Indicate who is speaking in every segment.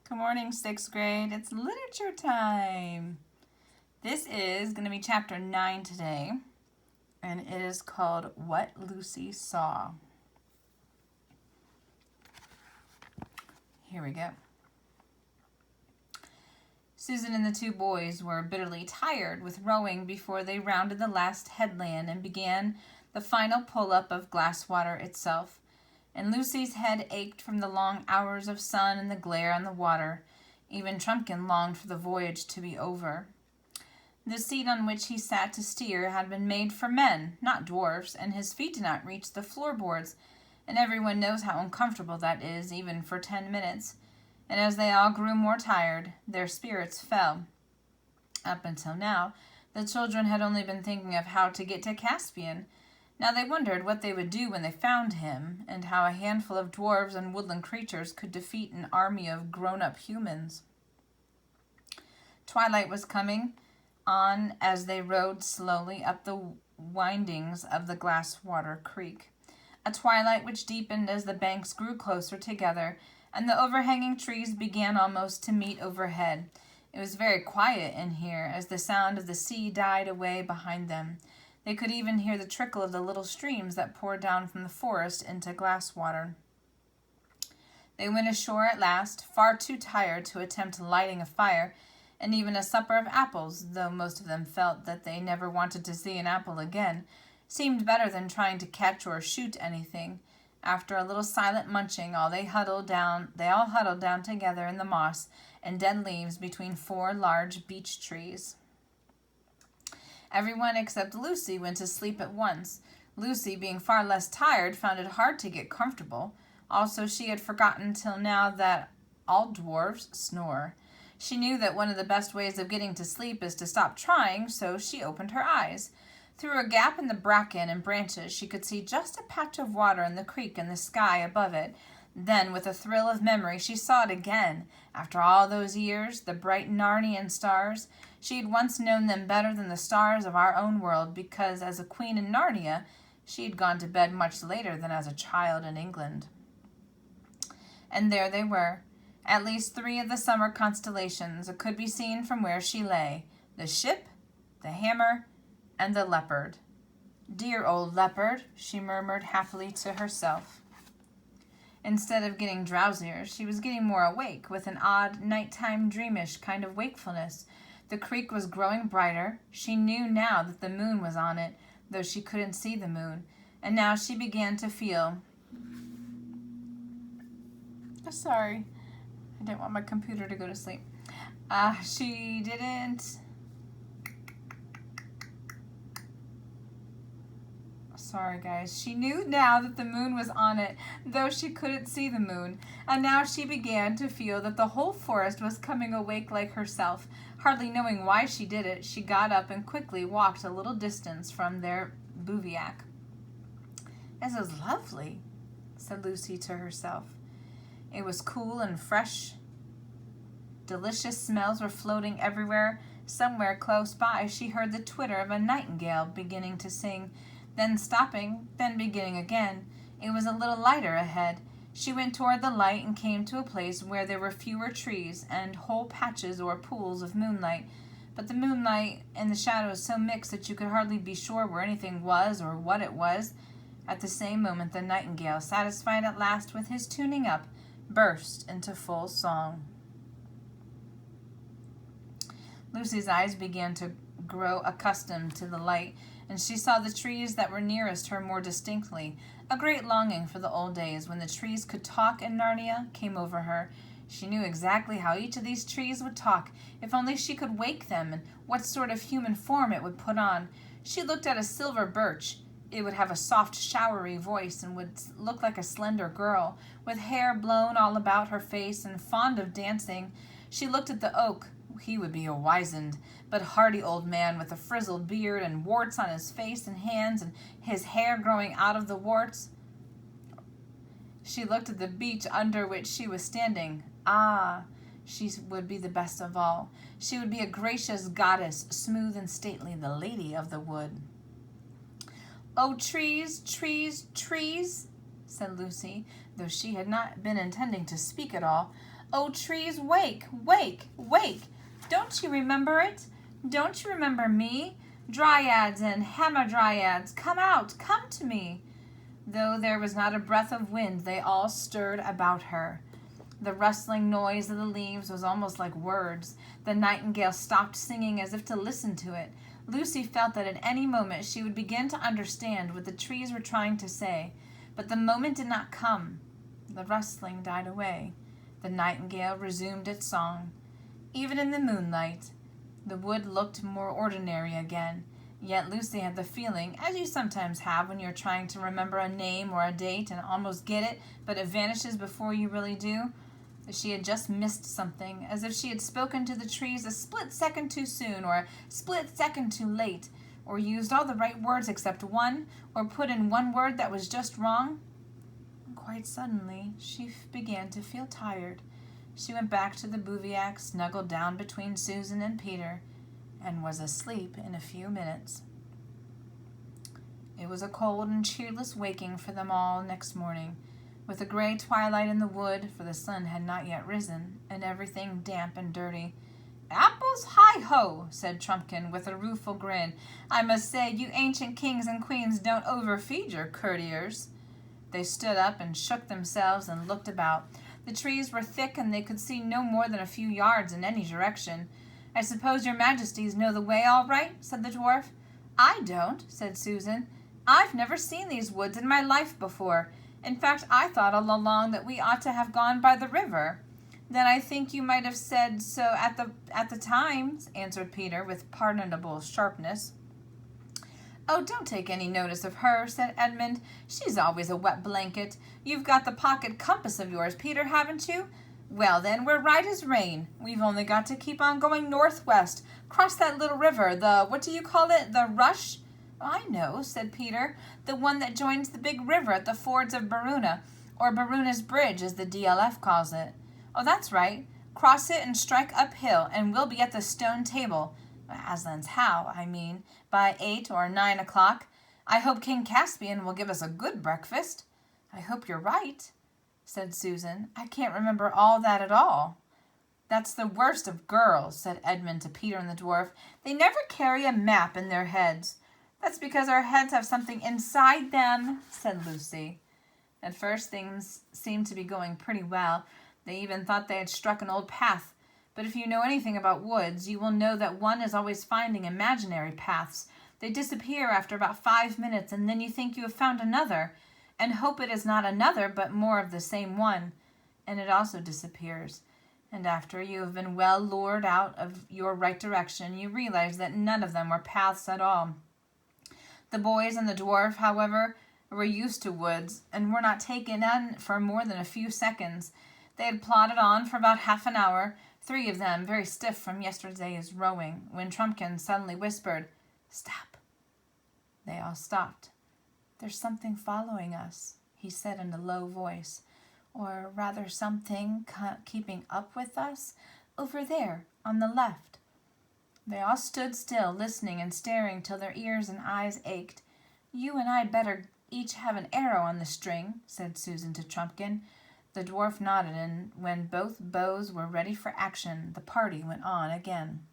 Speaker 1: Good morning, 6th grade. It's literature time. This is going to be chapter 9 today, and it is called What Lucy Saw. Here we go. Susan and the two boys were bitterly tired with rowing before they rounded the last headland and began the final pull-up of Glasswater itself. And Lucy's head ached from the long hours of sun and the glare on the water. Even Trumpkin longed for the voyage to be over. The seat on which he sat to steer had been made for men, not dwarfs, and his feet did not reach the floorboards, and everyone knows how uncomfortable that is, even for 10 minutes. And as they all grew more tired, their spirits fell. Up until now, the children had only been thinking of how to get to Caspian. Now they wondered what they would do when they found him, and how a handful of dwarves and woodland creatures could defeat an army of grown-up humans. Twilight was coming on as they rowed slowly up the windings of the Glasswater Creek, a twilight which deepened as the banks grew closer together, and the overhanging trees began almost to meet overhead. It was very quiet in here, as the sound of the sea died away behind them. They could even hear the trickle of the little streams that poured down from the forest into Glasswater. They went ashore at last, far too tired to attempt lighting a fire, and even a supper of apples, though most of them felt that they never wanted to see an apple again, seemed better than trying to catch or shoot anything. After a little silent munching, all huddled down together in the moss and dead leaves between 4 large beech trees. Everyone except Lucy went to sleep at once. Lucy, being far less tired, found it hard to get comfortable. Also, she had forgotten till now that all dwarves snore. She knew that one of the best ways of getting to sleep is to stop trying, so she opened her eyes. Through a gap in the bracken and branches, she could see just a patch of water in the creek and the sky above it. Then, with a thrill of memory, she saw it again. After all those years, the bright Narnian stars. She had once known them better than the stars of our own world, because as a queen in Narnia, she had gone to bed much later than as a child in England. And there they were. At least 3 of the summer constellations could be seen from where she lay: the ship, the hammer, and the leopard. "Dear old leopard," she murmured happily to herself. Instead of getting drowsier, she was getting more awake, with an odd, nighttime, dreamish kind of wakefulness. The creek was growing brighter. She knew now that the moon was on it, though she couldn't see the moon. And now she began to feel... Sorry, I didn't want my computer to go to sleep. She didn't... Sorry, guys. She knew now that the moon was on it, though she couldn't see the moon. And now she began to feel that the whole forest was coming awake like herself. Hardly knowing why she did it, she got up and quickly walked a little distance from their bivouac. "This is lovely," said Lucy to herself. It was cool and fresh. Delicious smells were floating everywhere. Somewhere close by, she heard the twitter of a nightingale beginning to sing, then stopping, then beginning again. It was a little lighter ahead. She went toward the light and came to a place where there were fewer trees and whole patches or pools of moonlight. But the moonlight and the shadows so mixed that you could hardly be sure where anything was or what it was. At the same moment, the nightingale, satisfied at last with his tuning up, burst into full song. Lucy's eyes began to grow accustomed to the light, and she saw the trees that were nearest her more distinctly. A great longing for the old days when the trees could talk in Narnia came over her. She knew exactly how each of these trees would talk, if only she could wake them, and what sort of human form it would put on. She looked at a silver birch. It would have a soft, showery voice and would look like a slender girl, with hair blown all about her face and fond of dancing. She looked at the oak. He would be a wizened but hardy old man with a frizzled beard and warts on his face and hands and his hair growing out of the warts. She looked at the beech under which she was standing. She would be the best of all. She would be a gracious goddess, smooth and stately, the lady of the wood. "Oh, trees, trees, trees," said Lucy, though she had not been intending to speak at all. "Oh, trees, wake, wake, wake! Don't you remember it? Don't you remember me? Dryads and hamadryads, come out, come to me!" Though there was not a breath of wind, they all stirred about her. The rustling noise of the leaves was almost like words. The nightingale stopped singing as if to listen to it. Lucy felt that at any moment she would begin to understand what the trees were trying to say, but the moment did not come. The rustling died away. The nightingale resumed its song. Even in the moonlight, the wood looked more ordinary again. Yet Lucy had the feeling, as you sometimes have when you're trying to remember a name or a date and almost get it, but it vanishes before you really do, that she had just missed something, as if she had spoken to the trees a split second too soon or a split second too late, or used all the right words except one, or put in one word that was just wrong. And quite suddenly, she began to feel tired. She went back to the bivouac, snuggled down between Susan and Peter, and was asleep in a few minutes. It was a cold and cheerless waking for them all next morning, with a gray twilight in the wood, for the sun had not yet risen, and everything damp and dirty. "Apples, hi-ho," said Trumpkin, with a rueful grin. "I must say you ancient kings and queens don't overfeed your courtiers." They stood up and shook themselves and looked about. The trees were thick, and they could see no more than a few yards in any direction. "I suppose your majesties know the way all right?" said the dwarf. "I don't," said Susan. "I've never seen these woods in my life before. In fact, I thought all along that we ought to have gone by the river." "Then I think you might have said so at the time," answered Peter with pardonable sharpness. "Oh, don't take any notice of her," said Edmund. "She's always a wet blanket. You've got the pocket compass of yours, Peter, haven't you? Well, then, we're right as rain. We've only got to keep on going northwest, cross that little river, what do you call it, the Rush?" "I know," said Peter, "the one that joins the big river at the fords of Baruna, or Baruna's Bridge, as the DLF calls it." "Oh, that's right. Cross it and strike uphill, and we'll be at the stone table, Aslan's How, I mean, by 8 or 9 o'clock. I hope King Caspian will give us a good breakfast." "I hope you're right," said Susan. "I can't remember all that at all." "That's the worst of girls," said Edmund to Peter and the dwarf. "They never carry a map in their heads." "That's because our heads have something inside them," said Lucy. At first things seemed to be going pretty well. They even thought they had struck an old path. But if you know anything about woods, you will know that one is always finding imaginary paths. They disappear after about 5 minutes, and then you think you have found another, and hope it is not another, but more of the same one, and it also disappears. And after you have been well lured out of your right direction, you realize that none of them were paths at all. The boys and the dwarf, however, were used to woods, and were not taken in for more than a few seconds. They had plodded on for about half an hour, 3 of them very stiff from yesterday's rowing, when Trumpkin suddenly whispered, "Stop." They all stopped. "There's something following us," he said in a low voice, "or rather something keeping up with us, over there on the left." They all stood still, listening and staring till their ears and eyes ached. "You and I'd better each have an arrow on the string," said Susan to Trumpkin. The dwarf nodded, and when both bows were ready for action, the party went on again.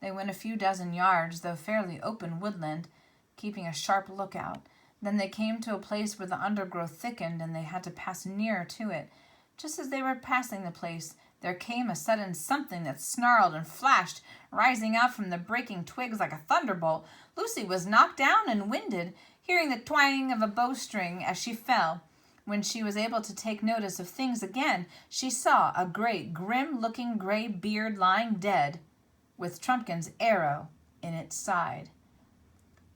Speaker 1: They went a few dozen yards, though fairly open woodland, keeping a sharp lookout. Then they came to a place where the undergrowth thickened, and they had to pass nearer to it. Just as they were passing the place, there came a sudden something that snarled and flashed, rising out from the breaking twigs like a thunderbolt. Lucy was knocked down and winded, hearing the twanging of a bowstring as she fell. When she was able to take notice of things again, she saw a great, grim-looking gray beard lying dead, with Trumpkin's arrow in its side.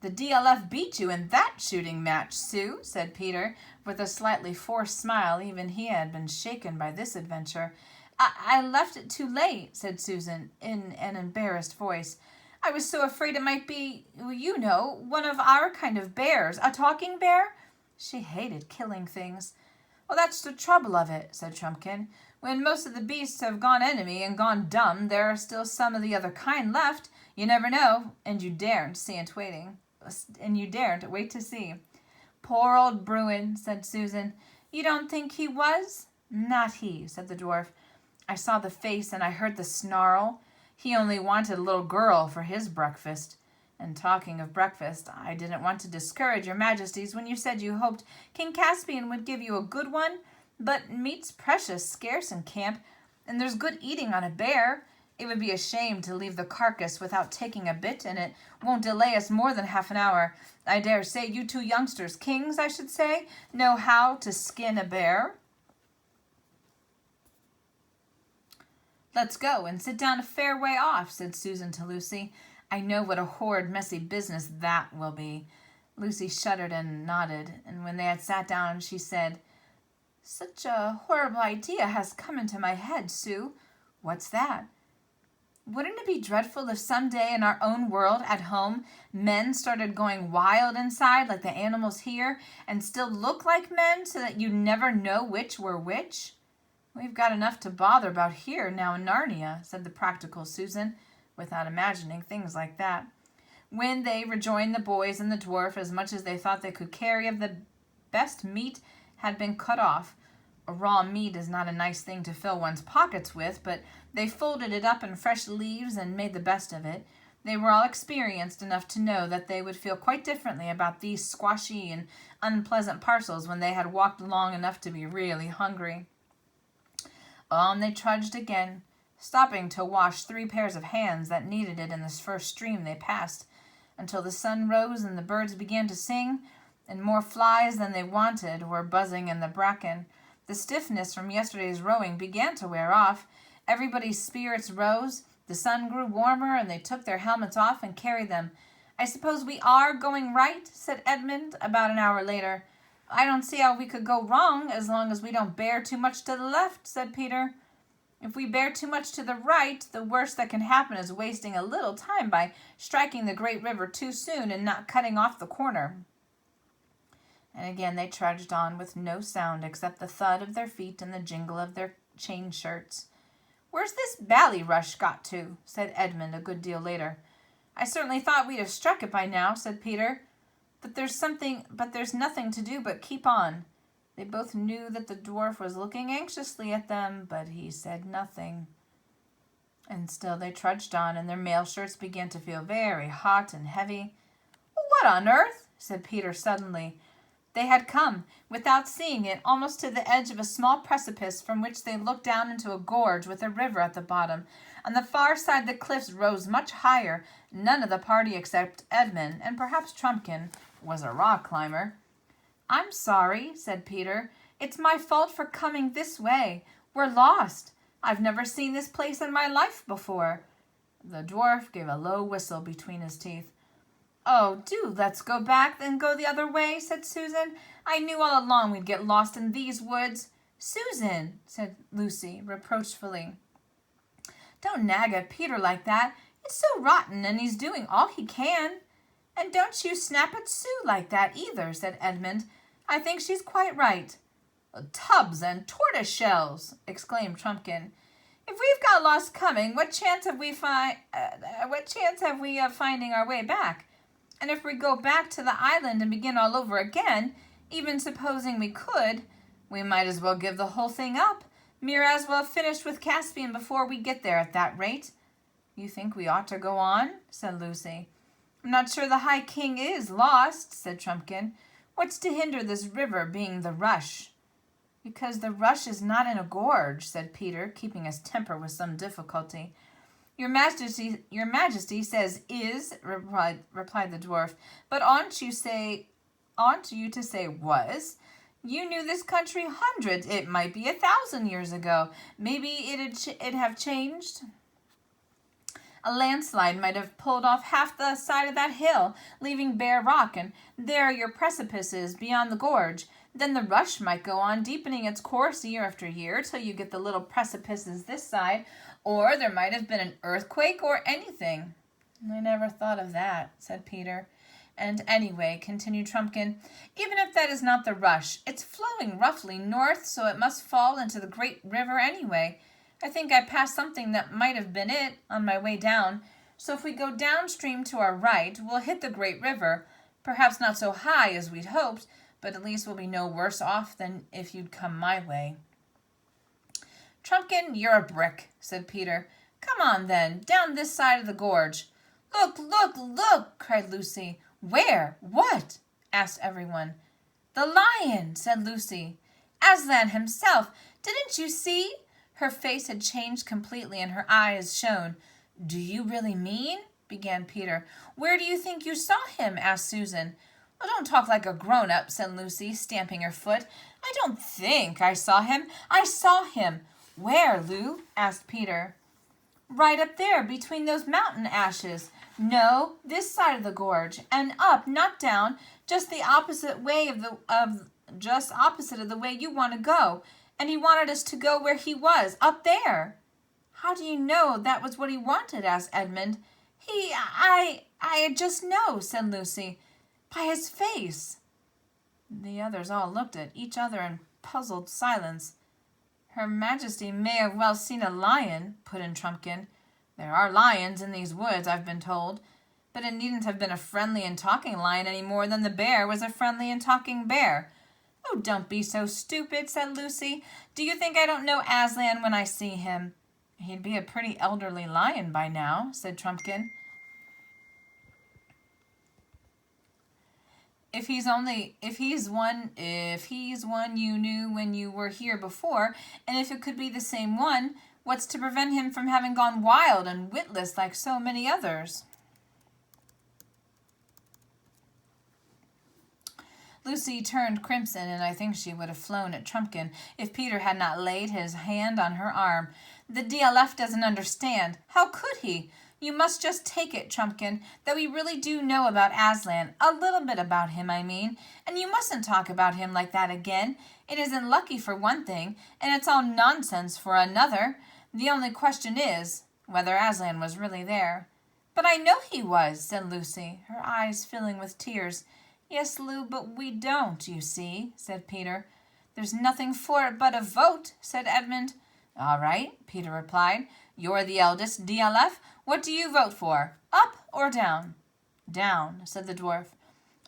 Speaker 1: "The DLF beat you in that shooting match, Sue," said Peter, with a slightly forced smile. Even he had been shaken by this adventure. I left it too late," said Susan, in an embarrassed voice. "I was so afraid it might be, you know, one of our kind of bears. A talking bear?" She hated killing things. "Well, that's the trouble of it," said Trumpkin. "When most of the beasts have gone enemy and gone dumb, there are still some of the other kind left. You never know, and you daren't wait to see." "Poor old Bruin," said Susan. "You don't think he was?" Not he, said the dwarf. I saw the face and I heard the snarl. He only wanted a little girl for his breakfast. And talking of breakfast, I didn't want to discourage your majesties when you said you hoped King Caspian would give you a good one, but meat's precious scarce in camp, and there's good eating on a bear. It would be a shame to leave the carcass without taking a bit, and it won't delay us more than half an hour. I dare say you two youngsters, kings, I should say, know how to skin a bear. Let's go and sit down a fair way off, said Susan to Lucy. I know what a horrid, messy business that will be. Lucy shuddered and nodded, and when they had sat down, she said, Such a horrible idea has come into my head, Sue. What's that? Wouldn't it be dreadful if some day in our own world at home men started going wild inside like the animals here and still look like men so that you never know which were which? We've got enough to bother about here now in Narnia, said the practical Susan, without imagining things like that. When they rejoined the boys and the dwarf, as much as they thought they could carry of the best meat had been cut off. Raw meat is not a nice thing to fill one's pockets with, but they folded it up in fresh leaves and made the best of it. They were all experienced enough to know that they would feel quite differently about these squashy and unpleasant parcels when they had walked long enough to be really hungry. On they trudged again, stopping to wash 3 pairs of hands that needed it in this first stream they passed, until the sun rose and the birds began to sing, and more flies than they wanted were buzzing in the bracken. The stiffness from yesterday's rowing began to wear off. Everybody's spirits rose. The sun grew warmer, and they took their helmets off and carried them. I suppose we are going right, said Edmund about an hour later. I don't see how we could go wrong as long as we don't bear too much to the left, said Peter. If we bear too much to the right, the worst that can happen is wasting a little time by striking the great river too soon and not cutting off the corner. And again they trudged on with no sound except the thud of their feet and the jingle of their chain shirts. Where's this Ballyrush got to? Said Edmund a good deal later. I certainly thought we'd have struck it by now, said Peter. But there's nothing to do but keep on. They both knew that the dwarf was looking anxiously at them, but he said nothing. And still they trudged on, and their mail shirts began to feel very hot and heavy. What on earth? Said Peter suddenly. They had come, without seeing it, almost to the edge of a small precipice from which they looked down into a gorge with a river at the bottom. On the far side the cliffs rose much higher. None of the party except Edmund, and perhaps Trumpkin, was a rock climber. I'm sorry, said Peter. It's my fault for coming this way. We're lost. I've never seen this place in my life before. The dwarf gave a low whistle between his teeth. Oh, do let's go back and go the other way, said Susan. I knew all along we'd get lost in these woods. Susan, said Lucy reproachfully. Don't nag at Peter like that. It's so rotten, and he's doing all he can. And don't you snap at Sue like that either, said Edmund. I think she's quite right. Tubs and tortoise shells, exclaimed Trumpkin. If we've got lost coming, what chance have we of finding our way back? And if we go back to the island and begin all over again, even supposing we could, we might as well give the whole thing up. We're as well finished with Caspian before we get there at that rate. You think we ought to go on? Said Lucy. I'm not sure the High King is lost, said Trumpkin. What's to hinder this river being the Rush? Because the Rush is not in a gorge, said Peter, keeping his temper with some difficulty. Your Majesty says is, replied the dwarf, but aren't you to say was? You knew this country hundreds, it might be 1,000 years ago. Maybe it'd have changed. A landslide might have pulled off half the side of that hill, leaving bare rock, and there are your precipices beyond the gorge. Then the Rush might go on, deepening its course year after year, till you get the little precipices this side, or there might have been an earthquake or anything. I never thought of that, said Peter. And anyway, continued Trumpkin, even if that is not the Rush, it's flowing roughly north, so it must fall into the great river anyway. I think I passed something that might have been it on my way down. So if we go downstream to our right, we'll hit the great river. Perhaps not so high as we'd hoped, but at least we'll be no worse off than if you'd come my way. Trumpkin, you're a brick, said Peter. Come on, then, down this side of the gorge. Look, look, look, cried Lucy. Where? What? Asked everyone. The lion, said Lucy. Aslan himself. Didn't you see? Her face had changed completely and her eyes shone. Do you really mean? Began Peter. Where do you think you saw him? Asked Susan. Oh, don't talk like a grown-up, said Lucy, stamping her foot. I don't think I saw him. I saw him. Where, Lou? Asked Peter. Right up there, between those mountain ashes. No, this side of the gorge, and up, not down, just the opposite way just opposite of the way you want to go. And he wanted us to go where he was, up there. How do you know that was what he wanted? Asked Edmund. I just know, said Lucy. By his face. The others all looked at each other in puzzled silence. Her Majesty may have well seen a lion, put in Trumpkin. There are lions in these woods, I've been told, but it needn't have been a friendly and talking lion any more than the bear was a friendly and talking bear. Oh, don't be so stupid, said Lucy. Do you think I don't know Aslan when I see him? He'd be a pretty elderly lion by now, said Trumpkin. If he's one you knew when you were here before, and if it could be the same one, what's to prevent him from having gone wild and witless like so many others? Lucy turned crimson, and I think she would have flown at Trumpkin if Peter had not laid his hand on her arm. The DLF doesn't understand. How could he? You must just take it, Trumpkin, that we really do know about Aslan, a little bit about him, I mean, and you mustn't talk about him like that again. It isn't lucky for one thing, and it's all nonsense for another. The only question is whether Aslan was really there. But I know he was, said Lucy, her eyes filling with tears. Yes, Lou, but we don't, you see, said Peter. There's nothing for it but a vote, said Edmund. All right, Peter replied. You're the eldest, DLF. What do you vote for, up or down? Down, said the dwarf.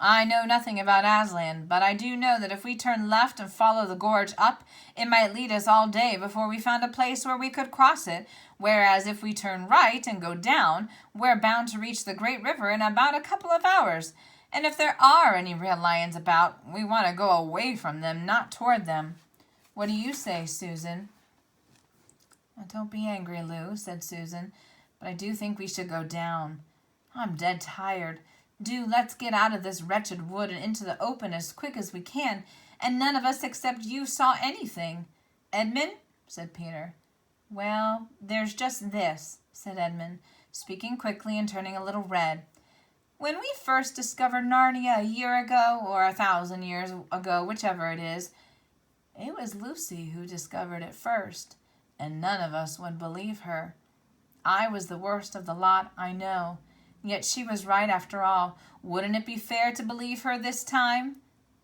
Speaker 1: I know nothing about Aslan, but I do know that if we turn left and follow the gorge up, it might lead us all day before we found a place where we could cross it, whereas if we turn right and go down, we're bound to reach the great river in about a couple of hours. And if there are any real lions about, we want to go away from them, not toward them. What do you say, Susan? Don't be angry, Lou, said Susan, but I do think we should go down. I'm dead tired. Do let's get out of this wretched wood and into the open as quick as we can, and none of us except you saw anything. Edmund, said Peter. Well, there's just this, said Edmund, speaking quickly and turning a little red. When we first discovered Narnia a year ago, or 1,000 years ago, whichever it is, it was Lucy who discovered it first, and none of us would believe her. I was the worst of the lot, I know, yet she was right after all. Wouldn't it be fair to believe her this time?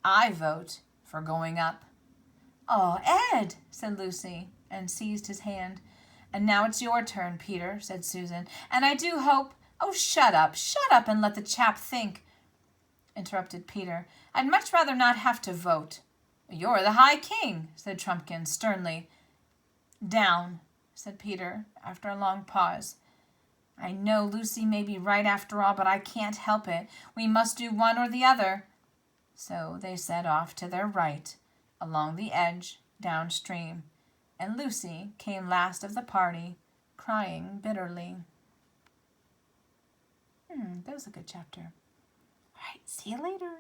Speaker 1: I vote for going up. Oh, Ed, said Lucy, and seized his hand. And now it's your turn, Peter, said Susan, and I do hope— Oh, shut up and let the chap think, interrupted Peter. I'd much rather not have to vote. You're the High King, said Trumpkin sternly. Down, said Peter, after a long pause. I know Lucy may be right after all, but I can't help it. We must do one or the other. So they set off to their right, along the edge, downstream, and Lucy came last of the party, crying bitterly. That was a good chapter. All right, see you later.